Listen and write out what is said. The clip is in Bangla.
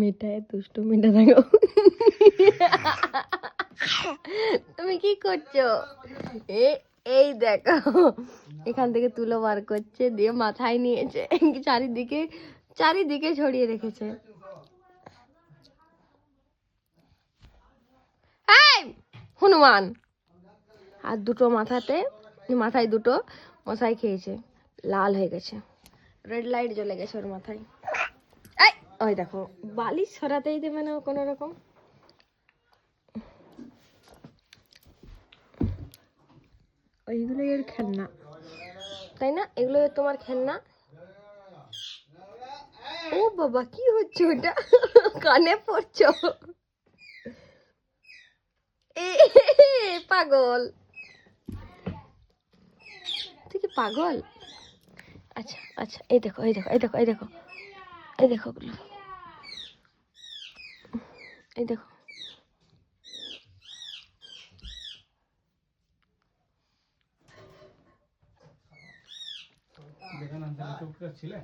মিঠাই দুষ্টু মিঠা থাকো। তুমি কি করছো? এই দেখো, এখান থেকে তুলো বার করছে, দিয়ে মাথায় নিয়েছে, চারিদিকে চারিদিকে ছড়িয়ে রেখেছে। এই হনুমান, আর দুটো মাথায় দুটো মশাই খেয়েছে, লাল হয়ে গেছে, রেড লাইট জ্বলে গেছে ওর মাথায়। এই ওই দেখো, বালিশ সরাতেই দেবে না কোনো রকম। ওইগুলো এর খেলনা, তাই না? এগুলো তোমার খেলনা। ও বাবা, কি হচ্ছে ওটা? কানে পড়ছো? এ পাগল, তুই কি পাগল? আচ্ছা আচ্ছা, এই দেখো এই দেখো এই দেখো এই দেখো এই দেখো ওগুলো, এই দেখো। দেখেন চুপ করে ছিলে।